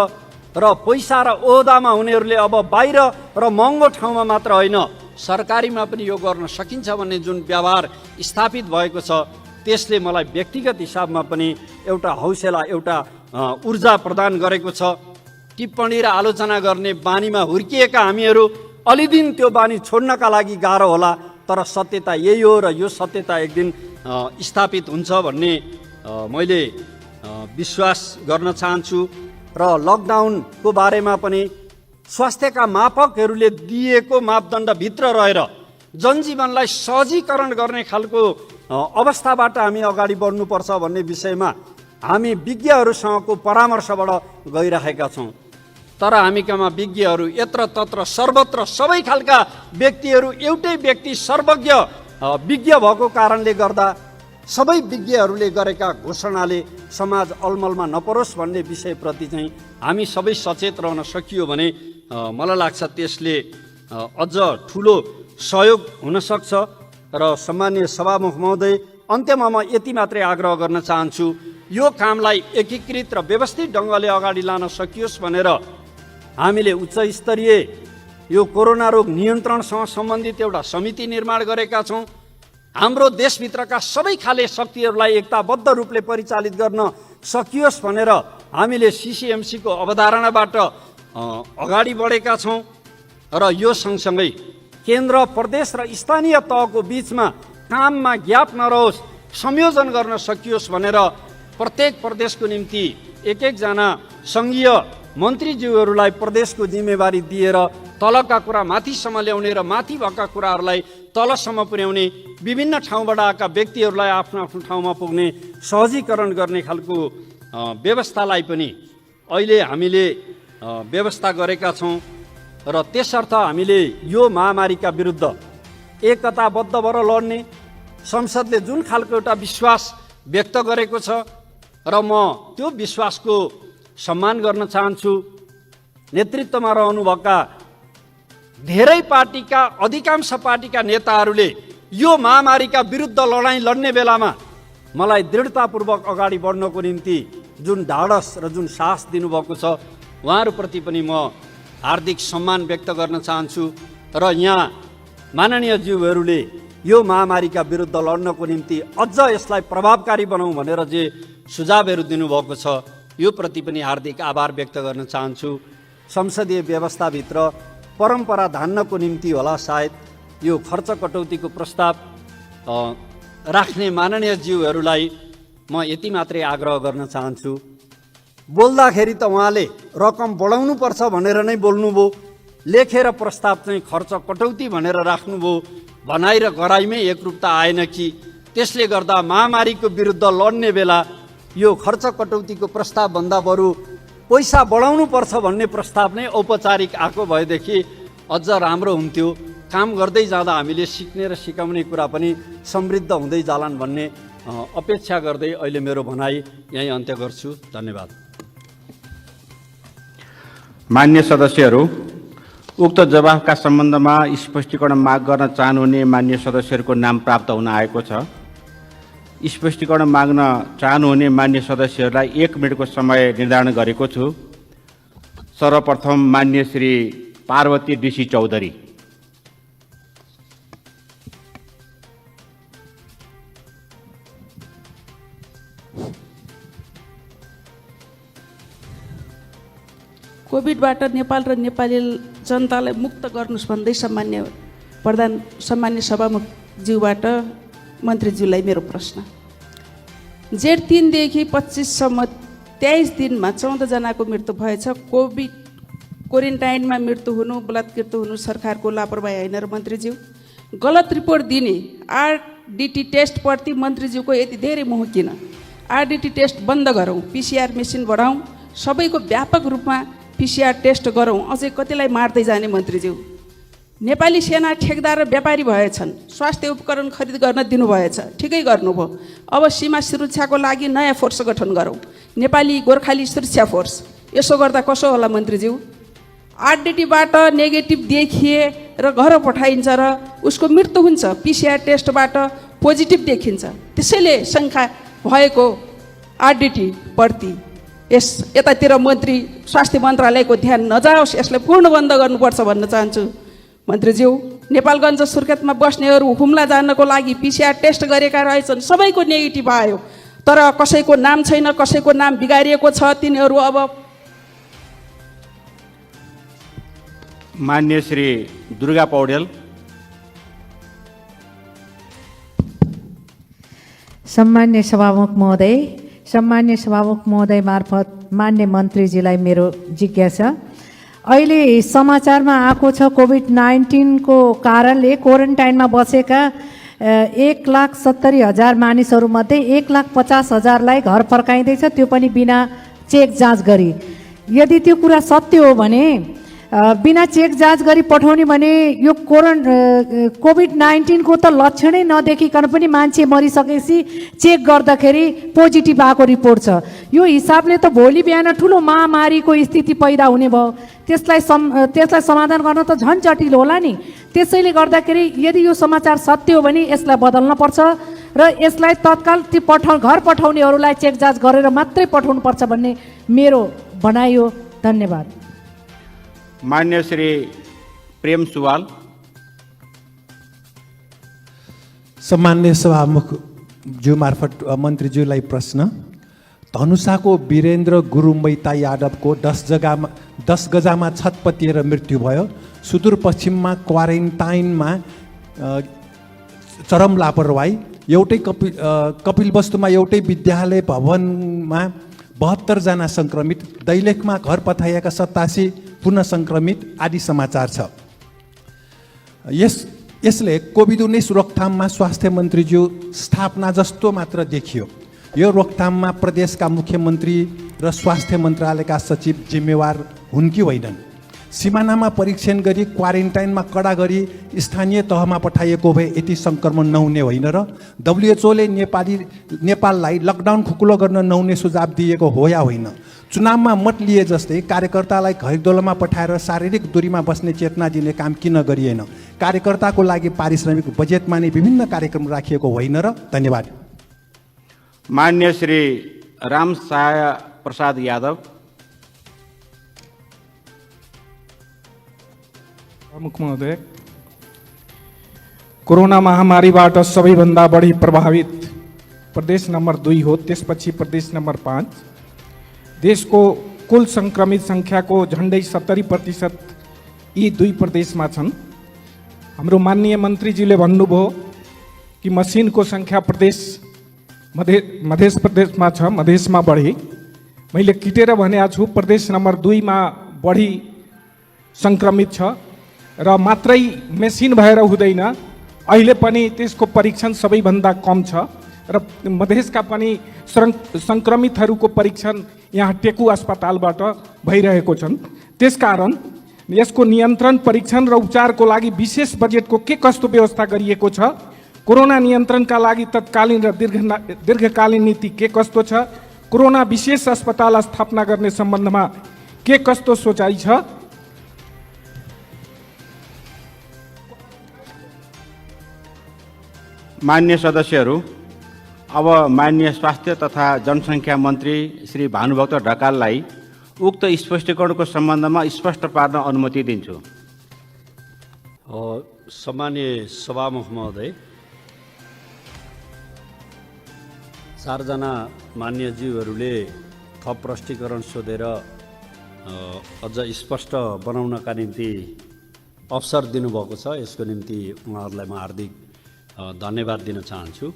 र पैसा र ओहदामा हुनेहरूले अब बाहिर र महँगो ठाउँमा मात्र होइन, सरकारीमा पनि यो गर्न सकिन्छ भन्ने जुन व्यवहार स्थापित भएको छ, त्यसले मलाई व्यक्तिगत हिसाबमा पनि एउटा हौसला, एउटा ऊर्जा प्रदान गरेको छ। टिप्पणी र आलोचना गर्ने बानीमा हुर्किएका हामीहरू अलिदिन त्यो बानी छोड्नका लागि गाह्रो होला, तर सत्यता यही हो र यो सत्यता एक दिन स्थापित हुन्छ भन्ने मैले विश्वास गर्न चाहन्छु। र लकडाउनको बारेमा पनि स्वास्थ्यका मापकहरूले दिएको मापदण्डभित्र रहेर जनजीवनलाई सहजीकरण गर्ने खालको अवस्थाबाट हामी अगाडि बढ्नुपर्छ भन्ने विषयमा हामी विज्ञहरूसँगको परामर्शबाट गइरहेका छौँ। तर हामी कहाँ विज्ञहरू यत्र तत्र सर्वत्र सबै खालका व्यक्तिहरू एउटै व्यक्ति सर्वज्ञ विज्ञ भएको कारणले गर्दा सबै विज्ञहरूले गरेका घोषणाले समाज अलमलमा नपरोस् भन्ने विषयप्रति चाहिँ हामी सबै सचेत रहन सकियो भने मलाई लाग्छ त्यसले अझ ठुलो सहयोग हुनसक्छ। र सम्माननीय सभामुख महोदय, अन्त्यमा म यति मात्रै आग्रह गर्न चाहन्छु, यो कामलाई एकीकृत र व्यवस्थित ढङ्गले अगाडि लान सकियोस् भनेर हामीले उच्च स्तरीय यो कोरोना रोग नियन्त्रणसँग सम्बन्धित एउटा समिति निर्माण गरेका छौँ। हाम्रो देशभित्रका सबै खाले शक्तिहरूलाई एकताबद्ध रूपले परिचालित गर्न सकियोस् भनेर हामीले सिसिएमसीको अवधारणाबाट अगाडि बढेका छौँ। र यो सँगसँगै केन्द्र, प्रदेश र स्थानीय तहको बीचमा काममा ग्याप नरहोस्, संयोजन गर्न सकियोस् भनेर प्रत्येक प्रदेशको निम्ति एक एकजना सङ्घीय मन्त्रीज्यूहरूलाई प्रदेशको जिम्मेवारी दिएर तलका कुरा माथिसम्म ल्याउने र माथि भएका कुराहरूलाई तलसम्म पुर्याउने, विभिन्न ठाउँबाट आएका व्यक्तिहरूलाई आफ्नो आफ्नो ठाउँमा पुग्ने सहजीकरण गर्ने खालको व्यवस्थालाई पनि अहिले हामीले व्यवस्था गरेका छौँ। र त्यसर्थ हामीले यो महामारीका विरुद्ध एकताबद्ध भएर लड्ने संसदले जुन खालको एउटा विश्वास व्यक्त गरेको छ र म त्यो विश्वासको सम्मान गर्न चाहन्छु। नेतृत्वमा रहनुभएका धेरै पार्टीका, अधिकांश पार्टीका नेताहरूले यो महामारीका विरुद्ध लडाईँ लड्ने बेलामा मलाई दृढतापूर्वक अगाडि बढ्नको निम्ति जुन ढाडस र जुन साहस दिनुभएको छ, उहाँहरूप्रति पनि म हार्दिक सम्मान व्यक्त गर्न चाहन्छु। र यहाँ माननीय ज्यूहरूले यो महामारीका विरुद्ध लड्नको निम्ति अझ यसलाई प्रभावकारी बनाऊँ भनेर जे सुझावहरू दिनुभएको छ यो प्रति पनि हार्दिक आभार व्यक्त गर्न चाहन्छु। संसदीय व्यवस्थाभित्र परम्परा धान्नको निम्ति होला सायद यो खर्च कटौतीको प्रस्ताव राख्ने माननीय ज्यूहरूलाई म यति मात्रै आग्रह गर्न चाहन्छु। बोल्दाखेरि त उहाँले रकम बढाउनुपर्छ भनेर नै बोल्नुभयो, लेखेर प्रस्ताव चाहिँ खर्च कटौती भनेर राख्नुभयो। भनाइ र गराइमै एकरूपता आएन कि त्यसले गर्दा महामारीको विरुद्ध लड्ने बेला यो खर्च कटौतीको प्रस्तावभन्दा बरु पैसा बढाउनुपर्छ भन्ने प्रस्ताव नै औपचारिक आएको भएदेखि अझ राम्रो हुन्थ्यो। काम गर्दै जाँदा हामीले सिक्ने र सिकाउने कुरा पनि समृद्ध हुँदै जालान् भन्ने अपेक्षा गर्दै अहिले मेरो भनाइ यहीँ अन्त्य गर्छु। धन्यवाद।
मान्य सदस्यहरू, उक्त जवाफका सम्बन्धमा स्पष्टीकरण माग गर्न चाहनुहुने मान्य सदस्यहरूको नाम प्राप्त हुन आएको छ। स्पष्टीकरण माग्न चाहनुहुने मान्य सदस्यहरूलाई 1 मिनटको समय निर्धारण गरेको छु। सर्वप्रथम मान्य श्री पार्वती डीसी चौधरी।
कोभिडबाट नेपाल र नेपाली जनतालाई मुक्त गर्नुहोस् भन्दै सम्मान्य सभामुखज्यूबाट मन्त्रीज्यूलाई मेरो प्रश्न। जेठ 3 देखि 25 सम्म 23 दिनमा 14 जनाको मृत्यु भएछ। कोभिड क्वारेन्टाइनमा मृत्यु हुनु, बलात्कृत हुनु सरकारको लापरवाही होइन र मन्त्रीज्यू? गलत रिपोर्ट दिने आरडिटी टेस्टप्रति मन्त्रीज्यूको यति धेरै मोह किन? आरडिटी टेस्ट बन्द गरौँ, पिसिआर मेसिन बढाउँ, सबैको व्यापक रूपमा पिसिआर टेस्ट गरौँ। अझै कतिलाई मार्दै जाने मन्त्रीज्यू? नेपाली सेना ठेकदार र व्यापारी भएछन्, स्वास्थ्य उपकरण खरिद गर्न दिनुभएछ, ठिकै गर्नुभयो। अब सीमा सुरक्षाको लागि नयाँ फोर्स गठन गरौँ, नेपाली गोर्खाली सुरक्षा फोर्स। यसो गर्दा कसो होला मन्त्रीज्यू? आरडिटीबाट नेगेटिभ देखिए र घर पठाइन्छ र उसको मृत्यु हुन्छ, पिसिआर टेस्टबाट पोजिटिभ देखिन्छ। त्यसैले शङ्का भएको आरडिटी प्रति यतातिर मन्त्री स्वास्थ्य मन्त्रालयको ध्यान नजाओस्, यसलाई पूर्ण बन्द गर्नुपर्छ भन्न चाहन्छु। मन्त्रीज्यू, नेपालगञ्ज सुर्खेतमा बस्नेहरू हुम्ला जानको लागि पिसिआर टेस्ट गरेका रहेछन्, सबैको नेगेटिभ आयो, तर कसैको नाम छैन, कसैको नाम बिगारिएको छ। तिनीहरू अब
मान्य श्री दुर्गा पौडेल।
सम्मान्य सभामुख महोदय मार्फत मान्य मन्त्रीजीलाई मेरो जिज्ञासा। अहिले समाचारमा आएको छ कोभिड-19 को कारणले क्वारेन्टाइनमा बसेका 1,70,000 मानिसहरूमध्ये 1,50,000लाई घर फर्काइँदैछ, त्यो पनि बिना चेक जाँच गरी। यदि त्यो कुरा सत्य हो भने बिना चेक जाँच गरी पठाउने भने यो कोभिड-19 को त लक्षणै नदेखिकन पनि मान्छे मरिसकेपछि चेक गर्दाखेरि पोजिटिभ आएको रिपोर्ट छ। यो हिसाबले त भोलि बिहान ठुलो महामारीको स्थिति पैदा हुने भयो। त्यसलाई समाधान गर्न त झन् जटिल होला नि। त्यसैले गर्दाखेरि यदि यो समाचार सत्य हो भने यसलाई बदल्न पर्छ र यसलाई तत्काल ती घर पठाउनेहरूलाई चेक जाँच गरेर मात्रै पठाउनुपर्छ भन्ने मेरो भनाइ हो। धन्यवाद।
मान्य श्री प्रेम सुवाल।
सम्मान्य सभामुखज्यू मार्फत मन्त्रीज्यूलाई प्रश्न। धनुषाको वीरेन्द्र गुरुङ मैता यादवको 10 गजामा छत पतिएर मृत्यु भयो। सुदूरपश्चिममा क्वारेन्टाइनमा चरम लापरवाही। एउटै कपिलवस्तुमा एउटै विद्यालय भवनमा 72 जना सङ्क्रमित, दैलेखमा घर पठाइएका 87 पुनः सङ्क्रमित आदि समाचार छ। यसले कोभिड-19 रोकथाममा स्वास्थ्य मन्त्रीज्यू स्थापना जस्तो मात्र देखियो। यो रोकथाममा प्रदेशका मुख्यमन्त्री र स्वास्थ्य मन्त्रालयका सचिव जिम्मेवार हुन् कि होइनन्? सिमानामा परीक्षण गरी क्वारेन्टाइनमा कडा गरी स्थानीय तहमा पठाइएको भए यति सङ्क्रमण नहुने होइन र WHO ले नेपाललाई लकडाउन खुकुलो गर्न नहुने सुझाव दिएको हो या होइन? चुनावमा मत लिए जस्तै कार्यकर्तालाई घरदोलोमा पठाएर शारीरिक दूरीमा बस्ने चेतना दिने काम किन गरिएन? कार्यकर्ताको लागि पारिश्रमिक बजेटमा नै विभिन्न कार्यक्रम राखिएको होइन र? धन्यवाद।
मान्य श्री राम सहाय प्रसाद यादव।
मुख्य महोदय, कोरोना महामारीबाट सबैभन्दा बढी प्रभावित प्रदेश नम्बर 2 हो, त्यसपछि प्रदेश नम्बर 5। देशको कुल सङ्क्रमित सङ्ख्याको झन्डै 70% यी 2 प्रदेशमा छन्। हाम्रो माननीय मन्त्रीजीले भन्नुभयो कि मसिनको सङ्ख्या मध्य प्रदेशमा छ, मधेसमा बढी। मैले किटेर भनेको छु, प्रदेश नम्बर 2 मा बढी सङ्क्रमित छ र मात्रै मेसिन भएर हुँदैन, अहिले पनि त्यसको परीक्षण सबैभन्दा कम छ र मधेसका पनि सङ्क्रमितहरूको परीक्षण यहाँ टेकु अस्पतालबाट भइरहेको छन्। त्यसकारण यसको नियन्त्रण, परीक्षण र उपचारको लागि विशेष बजेटको के कस्तो व्यवस्था गरिएको छ, कोरोना नियन्त्रणका लागि तत्कालीन र दीर्घकालीन नीति के कस्तो छ, कोरोना विशेष अस्पताल स्थापना गर्ने सम्बन्धमा के कस्तो सोचाइ छ।
मान्य सदस्यहरू, अब मान्य स्वास्थ्य तथा जनसङ्ख्या मन्त्री श्री भानुभक्त ढकाललाई उक्त स्पष्टीकरणको सम्बन्धमा स्पष्ट पार्न अनुमति दिन्छु।
सम्मान्य सभामुख महोदय, 4 जना मान्यज्यूहरूले थप प्रष्टीकरण सोधेर अझ स्पष्ट बनाउनका निम्ति अवसर दिनुभएको छ। यसको निम्ति उहाँहरूलाई म हार्दिक धन्यवाद दिन चाहन्छु।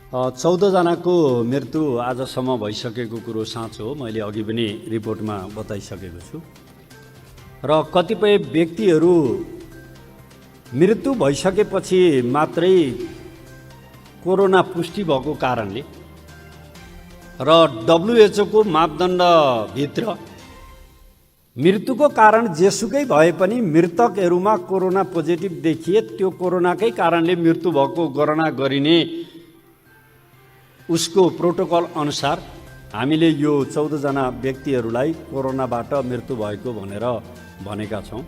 14 जनाको मृत्यु आजसम्म भइसकेको कुरो साँचो हो, मैले अघि पनि रिपोर्टमा बताइसकेको छु। र कतिपय व्यक्तिहरू मृत्यु भइसकेपछि मात्रै कोरोना पुष्टि भएको कारणले र WHO को मापदण्डभित्र मृत्युको कारण जेसुकै भए पनि मृतकहरूमा कोरोना पोजिटिभ देखिए त्यो कोरोनाकै कारणले मृत्यु भएको गणना गरिने उसको प्रोटोकल अनुसार हामीले यो 14 जना व्यक्तिहरूलाई कोरोनाबाट मृत्यु भएको भनेर भनेका छौँ।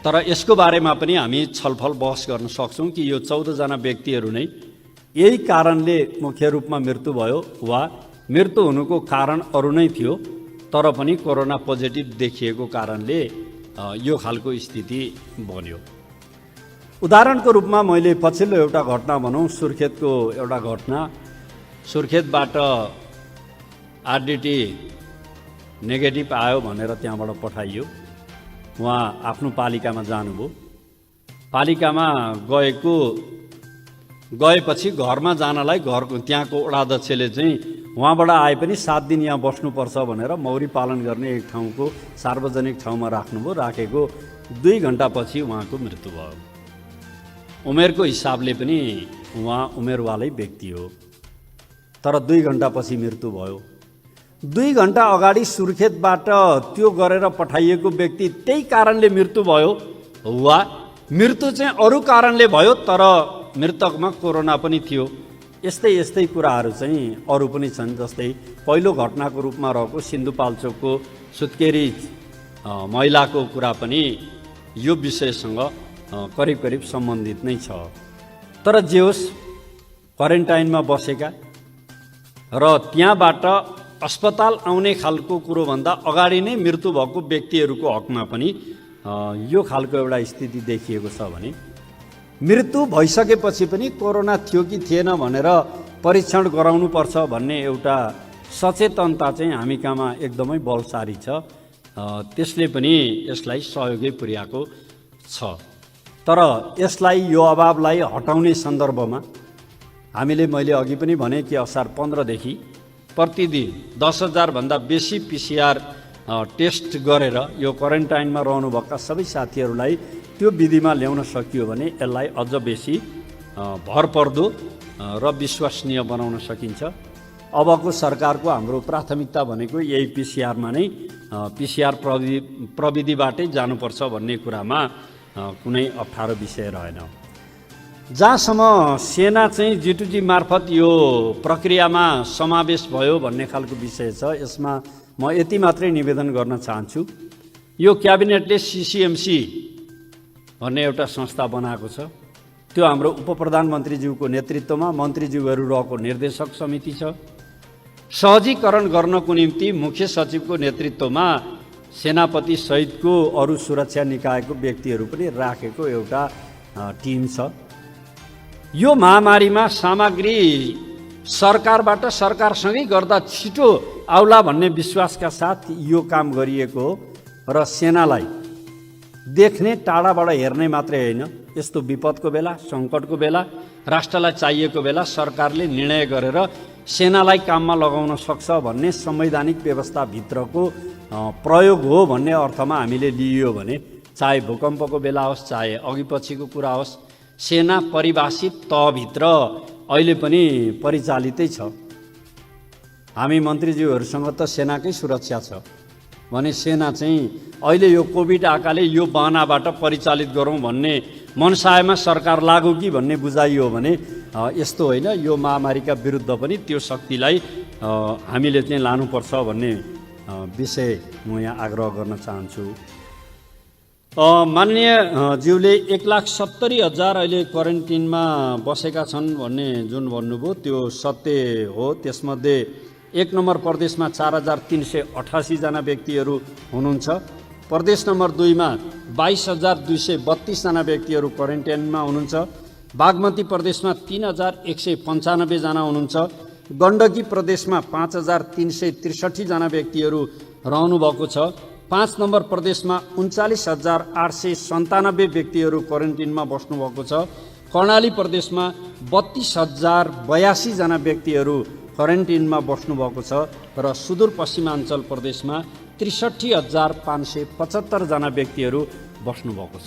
तर यसको बारेमा पनि हामी छलफल बहस गर्न सक्छौँ कि यो 14 जना व्यक्तिहरू नै यही कारणले मुख्य रूपमा मृत्यु भयो वा मृत्यु हुनुको कारण अरू नै थियो, तर पनि कोरोना पोजिटिभ देखिएको कारणले यो खालको स्थिति बन्यो। उदाहरणको रूपमा मैले पछिल्लो एउटा घटना भनौँ, सुर्खेतको एउटा घटना। सुर्खेतबाट आरडिटी नेगेटिभ आयो भनेर त्यहाँबाट पठाइयो। उहाँ आफ्नो पालिकामा जानुभयो। पालिकामा गएपछि घरमा जानलाई घरको त्यहाँको वडाध्यक्षले चाहिँ उहाँबाट आए पनि 7 दिन यहाँ बस्नुपर्छ भनेर मौरी पालन गर्ने एक ठाउँको सार्वजनिक ठाउँमा राख्नुभयो। राखेको 2 घण्टापछि उहाँको मृत्यु भयो। उमेरको हिसाबले पनि उहाँ उमेरवालै व्यक्ति हो, तर 2 घण्टापछि मृत्यु भयो। 2 घण्टा अगाडि सुर्खेतबाट त्यो गरेर पठाइएको व्यक्ति त्यही कारणले मृत्यु भयो वा मृत्यु चाहिँ अरू कारणले भयो तर मृतकमा कोरोना पनि थियो। यस्तै कुराहरू चाहिँ अरू पनि छन्। जस्तै पहिलो घटनाको रूपमा रहेको सिन्धुपाल्चोकको सुत्केरी महिलाको कुरा पनि यो विषयसँग करिब सम्बन्धित नै छ। तर जे होस्, क्वारेन्टाइनमा बसेका र त्यहाँबाट अस्पताल आउने खालको कुरोभन्दा अगाडि नै मृत्यु भएको व्यक्तिहरूको हकमा पनि यो खालको एउटा स्थिति देखिएको छ भने मृत्यु भइसकेपछि पनि कोरोना थियो कि थिएन भनेर परीक्षण गराउनुपर्छ भन्ने एउटा सचेतनता चाहिँ हामी कहाँमा एकदमै बलशाली छ। त्यसले पनि यसलाई सहयोगै पुर्याएको छ। तर यसलाई, यो अभावलाई हटाउने सन्दर्भमा मैले अघि पनि भने कि असार 15 देखि प्रतिदिन 10,000 भन्दा बेसी PCR टेस्ट गरेर यो क्वारेन्टाइनमा रहनुभएका सबै साथीहरूलाई त्यो विधिमा ल्याउन सकियो भने यसलाई अझ बेसी भरपर्दो र विश्वसनीय बनाउन सकिन्छ। अबको सरकारको हाम्रो प्राथमिकता भनेको यही PCR-मा नै PCR प्रविधिबाटै जानुपर्छ भन्ने कुरामा कुनै अप्ठ्यारो विषय रहेन। जहाँसम्म सेना चाहिँ G2G मार्फत यो प्रक्रियामा समावेश भयो भन्ने खालको विषय छ, यसमा म यति मात्रै निवेदन गर्न चाहन्छु। यो क्याबिनेटले CCMC भन्ने एउटा संस्था बनाएको छ। त्यो हाम्रो उपप्रधानमन्त्रीज्यूको नेतृत्वमा मन्त्रीज्यूहरू रहेको निर्देशक समिति छ। सहजीकरण गर्नको निम्ति मुख्य सचिवको नेतृत्वमा सेनापति सहितको अरू सुरक्षा निकायको व्यक्तिहरू पनि राखेको एउटा टिम छ। यो महामारीमा सामग्री सरकारबाट सरकारसँगै गर्दा छिटो आउला भन्ने विश्वासका साथ यो काम गरिएको हो र सेनालाई देख्ने टाढाबाट हेर्ने मात्रै होइन, यस्तो विपदको बेला, सङ्कटको बेला, राष्ट्रलाई चाहिएको बेला सरकारले निर्णय गरेर सेनालाई काममा लगाउन सक्छ भन्ने संवैधानिक व्यवस्थाभित्रको प्रयोग हो भन्ने अर्थमा हामीले लिइयो भने चाहे भूकम्पको बेला होस्, चाहे अघिपछिको कुरा होस्, सेना परिभाषित तहभित्र अहिले पनि परिचालितै छ। हामी मन्त्रीज्यूहरूसँग त सेनाकै सुरक्षा छ भने सेना चाहिँ अहिले यो कोभिड आएकाले यो बहनाबाट परिचालित गरौँ भन्ने मनसायमा सरकार लाग्यो कि भन्ने बुझाइयो भने यस्तो होइन। यो महामारीका विरुद्ध पनि त्यो शक्तिलाई हामीले चाहिँ लानुपर्छ भन्ने विषय म यहाँ आग्रह गर्न चाहन्छु। माननीय ज्यूले 1,70,000 अहिले क्वारेन्टिनमा बसेका छन् भन्ने जुन भन्नुभयो त्यो सत्य हो। त्यसमध्ये 1 नम्बर प्रदेशमा 4,388 जना व्यक्तिहरू हुनुहुन्छ। प्रदेश नम्बर 2 मा 22,232 जना व्यक्तिहरू क्वारेन्टाइनमा हुनुहुन्छ। बागमती प्रदेशमा 3,195 जना हुनुहुन्छ। गण्डकी प्रदेशमा 5,363 जना व्यक्तिहरू रहनुभएको छ। 5 नम्बर प्रदेशमा 39,897 व्यक्तिहरू क्वारेन्टिनमा बस्नुभएको छ। कर्णाली प्रदेशमा 32,082 जना व्यक्तिहरू क्वारेन्टिनमा बस्नुभएको छ र सुदूरपश्चिमाञ्चल प्रदेशमा 63,575 जना व्यक्तिहरू बस्नुभएको छ।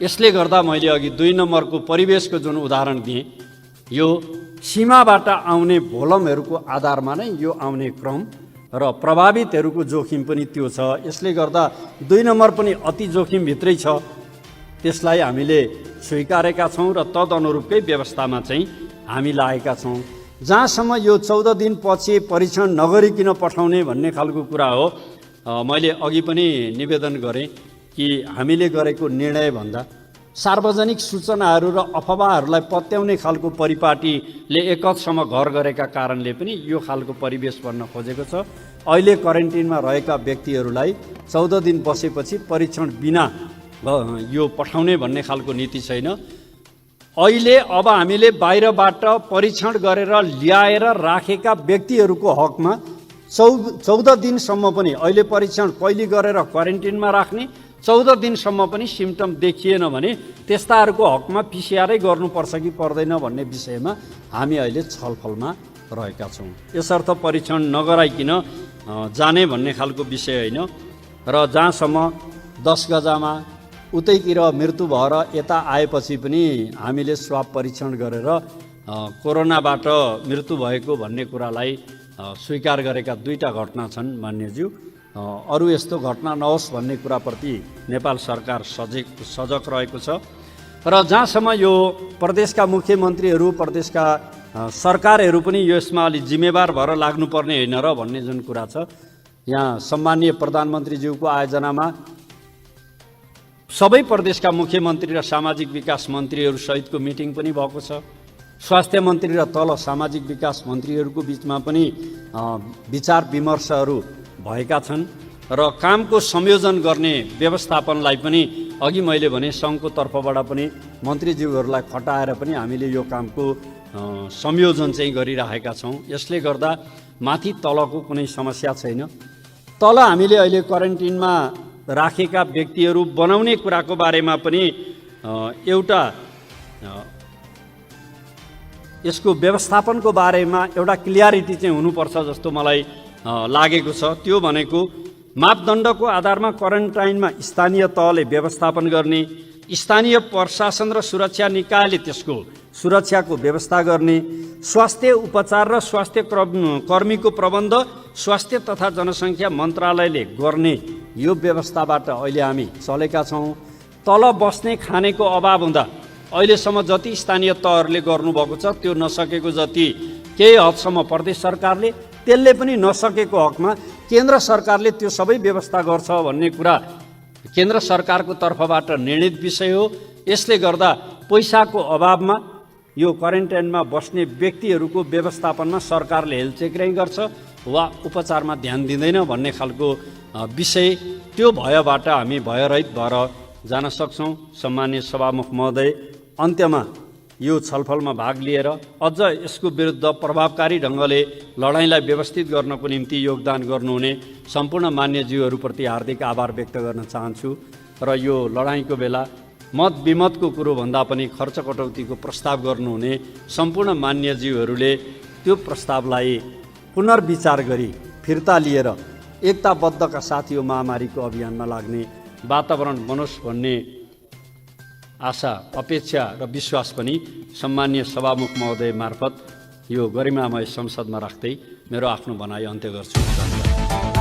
यसले गर्दा मैले अघि 2 नम्बरको परिवेशको जुन उदाहरण दिएँ, यो सीमाबाट आउने भोलमहरूको आधारमा नै यो आउने क्रम र प्रभावितहरूको जोखिम पनि त्यो छ। यसले गर्दा 2 नम्बर पनि अति जोखिमभित्रै छ। त्यसलाई हामीले स्वीकारेका छौँ र तदनुरूपकै व्यवस्थामा चाहिँ हामी लागेका छौँ। जहाँसम्म यो 14 दिनपछि परीक्षण नगरिकन पठाउने भन्ने खालको कुरा हो, मैले अघि पनि निवेदन गरेँ कि हामीले गरेको निर्णयभन्दा सार्वजनिक सूचनाहरू र अफवाहहरूलाई पत्याउने खालको परिपाटीले एकहदसम्म घर गरेका कारणले पनि यो खालको परिवेश बन्न खोजेको छ। अहिले क्वारेन्टिनमा रहेका व्यक्तिहरूलाई 14 दिन बसेपछि परीक्षण बिना यो पठाउने भन्ने खालको नीति छैन। अहिले अब हामीले बाहिरबाट परीक्षण गरेर ल्याएर राखेका व्यक्तिहरूको हकमा 14 दिनसम्म पनि अहिले परीक्षण पहिले गरेर क्वारेन्टिनमा राख्ने, 14 दिनसम्म पनि सिम्टम देखिएन भने त्यस्ताहरूको हकमा पिसिआरै गर्नुपर्छ कि पर्दैन भन्ने विषयमा हामी अहिले छलफलमा रहेका छौँ। यसर्थ परीक्षण नगराइकन जाने भन्ने खालको विषय होइन र जहाँसम्म 10 गजामा उतैतिर मृत्यु भएर यता आएपछि पनि हामीले स्वाब परीक्षण गरेर कोरोनाबाट मृत्यु भएको भन्ने कुरालाई स्वीकार गरेका 2टा घटना छन् मान्यज्यू। अरू यस्तो घटना नहोस् भन्ने कुराप्रति नेपाल सरकार सजग रहेको छ र जहाँसम्म यो प्रदेशका मुख्यमन्त्रीहरू, प्रदेशका सरकारहरू पनि यसमा अलि जिम्मेवार भएर लाग्नुपर्ने होइन र भन्ने जुन कुरा छ, यहाँ सम्माननीय प्रधानमन्त्रीज्यूको आयोजनामा सबै प्रदेशका मुख्यमन्त्री र सामाजिक विकास मन्त्रीहरू सहितको मिटिङ पनि भएको छ। स्वास्थ्य मन्त्री र तल सामाजिक विकास मन्त्रीहरूको बिचमा पनि विचार विमर्शहरू भएका छन् र कामको संयोजन गर्ने व्यवस्थापनलाई पनि अघि मैले भने सङ्घको तर्फबाट पनि मन्त्रीज्यूहरूलाई खटाएर पनि हामीले यो कामको संयोजन चाहिँ गरिरहेका छौँ। यसले गर्दा माथि तलको कुनै समस्या छैन। तल हामीले अहिले क्वारेन्टिनमा राखेका व्यक्तिहरू बनाउने कुराको बारेमा पनि एउटा यसको व्यवस्थापनको बारेमा एउटा क्लियरिटी चाहिँ हुनुपर्छ जस्तो मलाई लागेको छ। त्यो भनेको मापदण्डको आधारमा क्वारेन्टाइनमा स्थानीय तहले व्यवस्थापन गर्ने, स्थानीय प्रशासन र सुरक्षा निकायले त्यसको सुरक्षाको व्यवस्था गर्ने, स्वास्थ्य उपचार र स्वास्थ्य कर्मीको प्रबन्ध स्वास्थ्य तथा जनसङ्ख्या मन्त्रालयले गर्ने यो व्यवस्थाबाट अहिले हामी चलेका छौँ। तल बस्ने खानेको अभाव हुँदा अहिलेसम्म जति स्थानीय तहहरूले गर्नुभएको छ त्यो नसकेको जति केही हदसम्म प्रदेश सरकारले, त्यसले पनि नसकेको हकमा केन्द्र सरकारले त्यो सबै व्यवस्था गर्छ भन्ने कुरा केन्द्र सरकारको तर्फबाट निर्णित विषय हो। यसले गर्दा पैसाको अभावमा यो क्वारेन्टाइनमा बस्ने व्यक्तिहरूको व्यवस्थापनमा सरकारले हेलचेक्राइ गर्छ वा उपचारमा ध्यान दिँदैन भन्ने खालको विषय त्यो भयबाट हामी भयरहित भएर जान सक्छौँ। सम्माननीय सभामुख महोदय, अन्त्यमा यो छलफलमा भाग लिएर अझ यसको विरुद्ध प्रभावकारी ढङ्गले लडाइँलाई व्यवस्थित गर्नको निम्ति योगदान गर्नुहुने सम्पूर्ण मान्यज्यूहरूप्रति हार्दिक आभार व्यक्त गर्न चाहन्छु। र यो लडाइँको बेला मत विमतको कुरो भन्दा पनि खर्च कटौतीको प्रस्ताव गर्नुहुने सम्पूर्ण मान्यज्यूहरूले त्यो प्रस्तावलाई पुनर्विचार गरी फिर्ता लिएर एकताबद्धका साथ यो महामारीको अभियानमा लाग्ने वातावरण बनोस् भन्ने आशा, अपेक्षा र विश्वास पनि सम्माननीय सभामुख महोदय मार्फत यो गरिमामय संसदमा राख्दै मेरो आफ्नो भनाइ अन्त्य गर्छु। धन्यवाद।